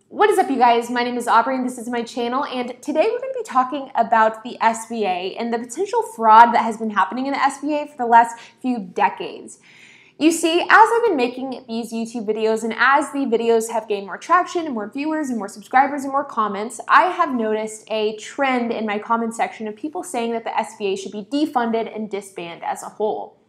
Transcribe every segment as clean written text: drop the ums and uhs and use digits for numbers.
What is up, you guys? My name is Aubrey and this is my channel, and today we're going to be talking about the SBA and the potential fraud that has been happening in the SBA for the last few decades. You see, as I've been making these YouTube videos and as the videos have gained more traction and more viewers and more subscribers and more comments, I have noticed a trend in my comment section of people saying that the SBA should be defunded and disbanded as a whole.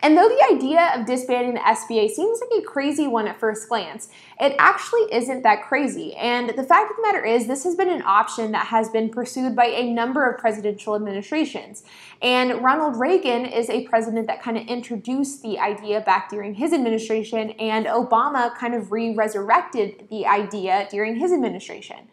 And though the idea of disbanding the SBA seems like a crazy one at first glance, it actually isn't that crazy. And the fact of the matter is, this has been an option that has been pursued by a number of presidential administrations. And Ronald Reagan is a president that kind of introduced the idea back during his administration, and Obama kind of re-resurrected the idea during his administration.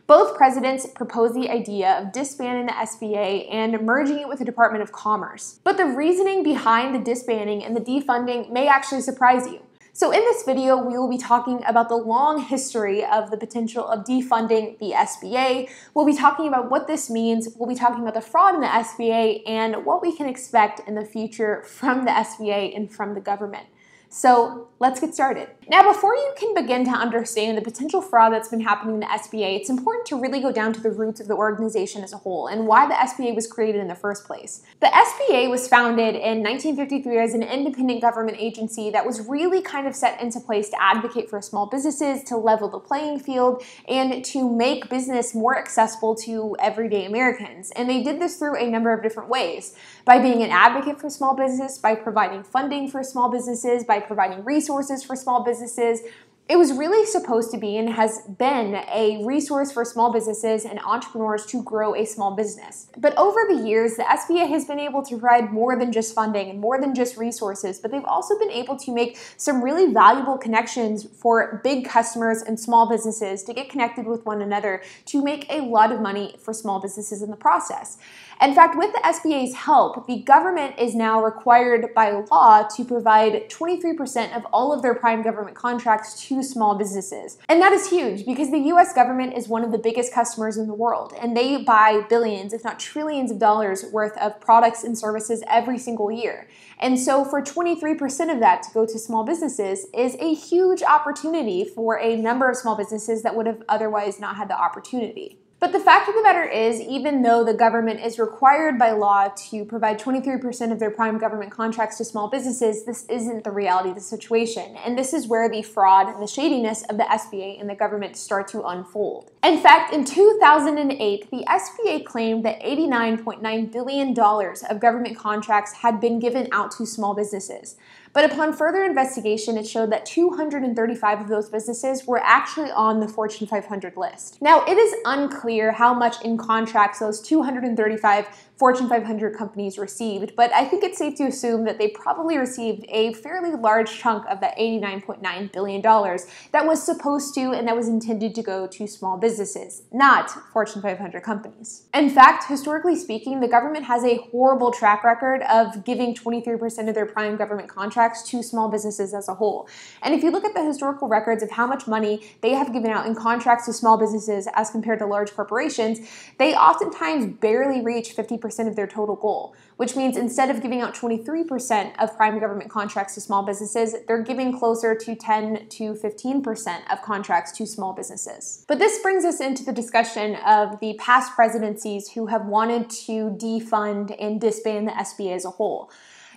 Both presidents proposed the idea of disbanding the SBA and merging it with the Department of Commerce. But the reasoning behind the disbanding and the defunding may actually surprise you. So in this video, we will be talking about the long history of the potential of defunding the SBA. We'll be talking about what this means. We'll be talking about the fraud in the SBA and what we can expect in the future from the SBA and from the government. So let's get started. Now, before you can begin to understand the potential fraud that's been happening in the SBA, it's important to really go down to the roots of the organization as a whole and why the SBA was created in the first place. The SBA was founded in 1953 as an independent government agency that was really kind of set into place to advocate for small businesses, to level the playing field, and to make business more accessible to everyday Americans. And they did this through a number of different ways. By being an advocate for small business, by providing funding for small businesses, by providing resources for small businesses. It was really supposed to be and has been a resource for small businesses and entrepreneurs to grow a small business. But over the years, the SBA has been able to provide more than just funding and more than just resources, but they've also been able to make some really valuable connections for big customers and small businesses to get connected with one another to make a lot of money for small businesses in the process. In fact, with the SBA's help, the government is now required by law to provide 23% of all of their prime government contracts to small businesses. And that is huge because the US government is one of the biggest customers in the world, and they buy billions, if not trillions of dollars worth of products and services every single year. And so for 23% of that to go to small businesses is a huge opportunity for a number of small businesses that would have otherwise not had the opportunity. But the fact of the matter is, even though the government is required by law to provide 23% of their prime government contracts to small businesses, this isn't the reality of the situation. And this is where the fraud and the shadiness of the SBA and the government start to unfold. In fact, in 2008, the SBA claimed that $89.9 billion of government contracts had been given out to small businesses. But upon further investigation, it showed that 235 of those businesses were actually on the Fortune 500 list. Now, it is unclear how much in contracts those 235 Fortune 500 companies received, but I think it's safe to assume that they probably received a fairly large chunk of that $89.9 billion that was supposed to and that was intended to go to small businesses, not Fortune 500 companies. In fact, historically speaking, the government has a horrible track record of giving 23% of their prime government contracts to small businesses as a whole. And if you look at the historical records of how much money they have given out in contracts to small businesses as compared to large corporations, they oftentimes barely reach 50% of their total goal, which means instead of giving out 23% of prime government contracts to small businesses, they're giving closer to 10 to 15% of contracts to small businesses. But this brings us into the discussion of the past presidencies who have wanted to defund and disband the SBA as a whole.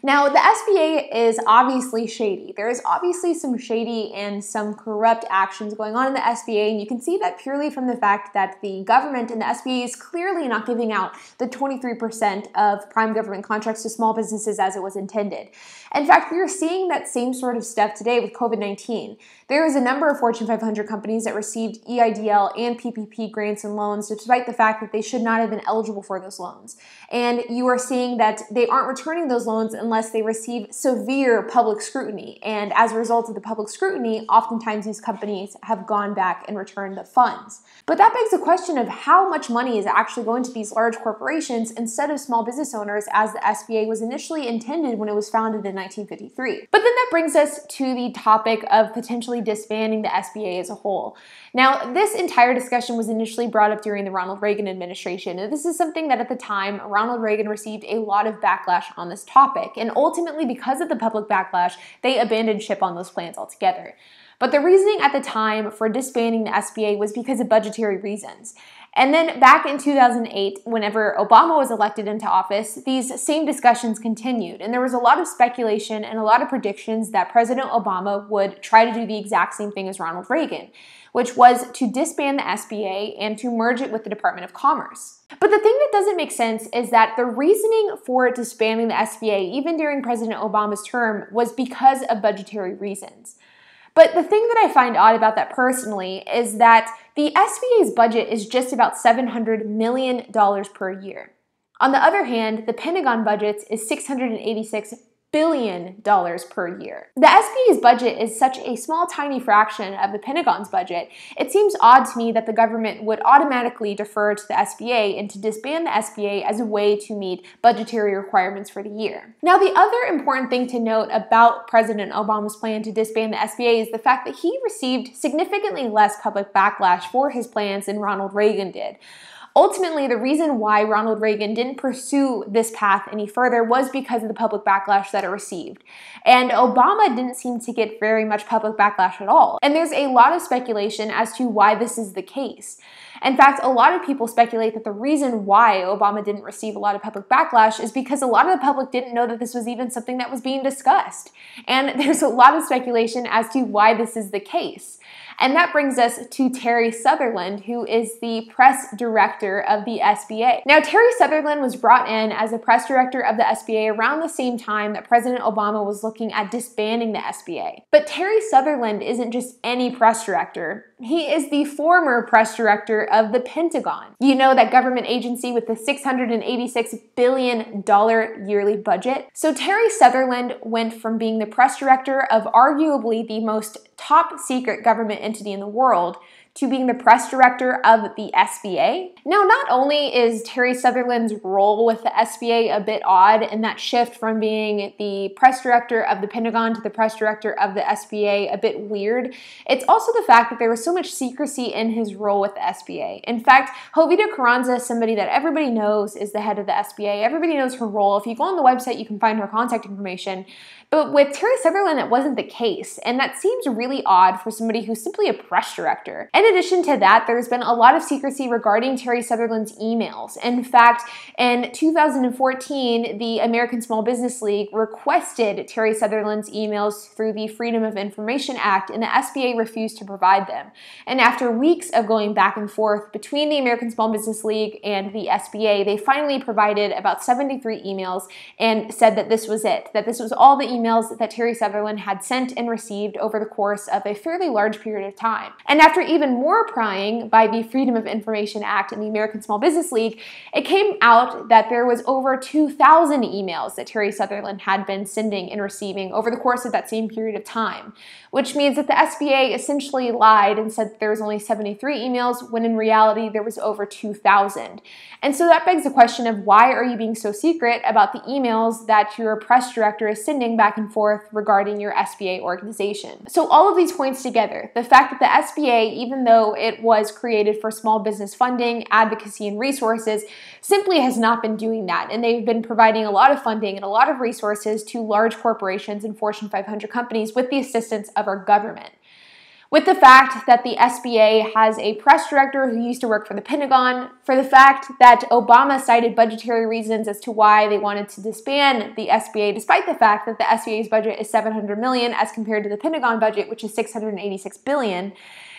Now, the SBA is obviously shady. There is obviously some shady and some corrupt actions going on in the SBA, and you can see that purely from the fact that the government and the SBA is clearly not giving out the 23% of prime government contracts to small businesses as it was intended. In fact, we are seeing that same sort of stuff today with COVID-19. There is a number of Fortune 500 companies that received EIDL and PPP grants and loans despite the fact that they should not have been eligible for those loans. And you are seeing that they aren't returning those loans unless they receive severe public scrutiny. And as a result of the public scrutiny, oftentimes these companies have gone back and returned the funds. But that begs the question of how much money is actually going to these large corporations instead of small business owners as the SBA was initially intended when it was founded in 1953. But then that brings us to the topic of potentially disbanding the SBA as a whole. Now, this entire discussion was initially brought up during the Ronald Reagan administration, and this is something that at the time, Ronald Reagan received a lot of backlash on this topic, and ultimately because of the public backlash, they abandoned ship on those plans altogether. But the reasoning at the time for disbanding the SBA was because of budgetary reasons. And then back in 2008, whenever Obama was elected into office, these same discussions continued. And there was a lot of speculation and a lot of predictions that President Obama would try to do the exact same thing as Ronald Reagan, which was to disband the SBA and to merge it with the Department of Commerce. But the thing that doesn't make sense is that the reasoning for disbanding the SBA, even during President Obama's term, was because of budgetary reasons. But the thing that I find odd about that personally is that the SBA's budget is just about $700 million per year. On the other hand, the Pentagon budget is $686 billion per year. The SBA's budget is such a small, tiny fraction of the Pentagon's budget, it seems odd to me that the government would automatically defer to the SBA and to disband the SBA as a way to meet budgetary requirements for the year. Now, the other important thing to note about President Obama's plan to disband the SBA is the fact that he received significantly less public backlash for his plans than Ronald Reagan did. Ultimately, the reason why Ronald Reagan didn't pursue this path any further was because of the public backlash that it received. And Obama didn't seem to get very much public backlash at all. And there's a lot of speculation as to why this is the case. In fact, a lot of people speculate that the reason why Obama didn't receive a lot of public backlash is because a lot of the public didn't know that this was even something that was being discussed. And there's a lot of speculation as to why this is the case. And that brings us to Terry Sutherland, who is the press director of the SBA. Now, Terry Sutherland was brought in as the press director of the SBA around the same time that President Obama was looking at disbanding the SBA. But Terry Sutherland isn't just any press director. He is the former press director of the Pentagon. You know, that government agency with the $686 billion yearly budget. So Terry Sutherland went from being the press director of arguably the most top secret government entity in the world to being the press director of the SBA. Now, not only is Terry Sutherland's role with the SBA a bit odd, and that shift from being the press director of the Pentagon to the press director of the SBA a bit weird, it's also the fact that there was so much secrecy in his role with the SBA. In fact, Jovita Carranza is somebody that everybody knows is the head of the SBA. Everybody knows her role. If you go on the website, you can find her contact information. But with Terry Sutherland, it wasn't the case, and that seems really odd for somebody who's simply a press director. In addition to that, there's been a lot of secrecy regarding Terry Sutherland's emails. In fact, in 2014, the American Small Business League requested Terry Sutherland's emails through the Freedom of Information Act, and the SBA refused to provide them. And after weeks of going back and forth between the American Small Business League and the SBA, they finally provided about 73 emails and said that this was it, that this was all the emails that Terry Sutherland had sent and received over the course of a fairly large period of time. And after even more prying by the Freedom of Information Act and the American Small Business League, it came out that there was over 2,000 emails that Terry Sutherland had been sending and receiving over the course of that same period of time, which means that the SBA essentially lied and said that there was only 73 emails, when in reality there was over 2,000. And so that begs the question of, why are you being so secret about the emails that your press director is sending back and forth regarding your SBA organization? So all of these points together, the fact that the SBA, even though it was created for small business funding, advocacy, and resources, simply has not been doing that. And they've been providing a lot of funding and a lot of resources to large corporations and Fortune 500 companies with the assistance of our government. With the fact that the SBA has a press director who used to work for the Pentagon, for the fact that Obama cited budgetary reasons as to why they wanted to disband the SBA, despite the fact that the SBA's budget is $700 million as compared to the Pentagon budget, which is $686 billion,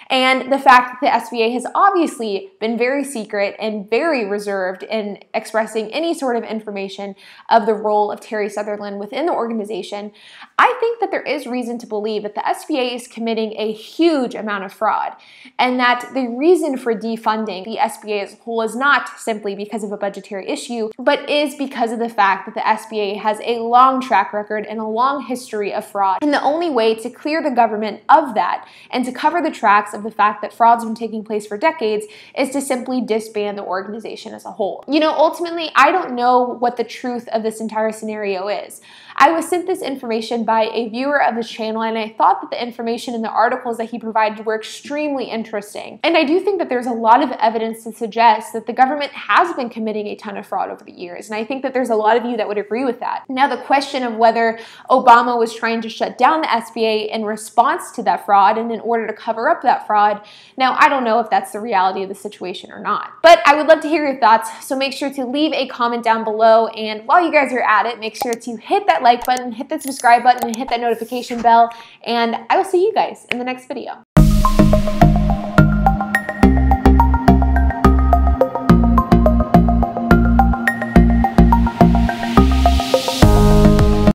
and the fact that the SBA has obviously been very secret and very reserved in expressing any sort of information of the role of Terry Sutherland within the organization, I think that there is reason to believe that the SBA is committing a huge amount of fraud, and that the reason for defunding the SBA as a whole is not simply because of a budgetary issue, but is because of the fact that the SBA has a long track record and a long history of fraud. And the only way to clear the government of that and to cover the tracks of of the fact that fraud's been taking place for decades is to simply disband the organization as a whole. You know, ultimately, I don't know what the truth of this entire scenario is. I was sent this information by a viewer of the channel, and I thought that the information in the articles that he provided were extremely interesting. And I do think that there's a lot of evidence to suggest that the government has been committing a ton of fraud over the years, and I think that there's a lot of you that would agree with that. Now, the question of whether Obama was trying to shut down the SBA in response to that fraud and in order to cover up that fraud, now I don't know if that's the reality of the situation or not. But I would love to hear your thoughts, so make sure to leave a comment down below, and while you guys are at it, make sure to hit that like button, hit the subscribe button, and hit that notification bell, and I will see you guys in the next video.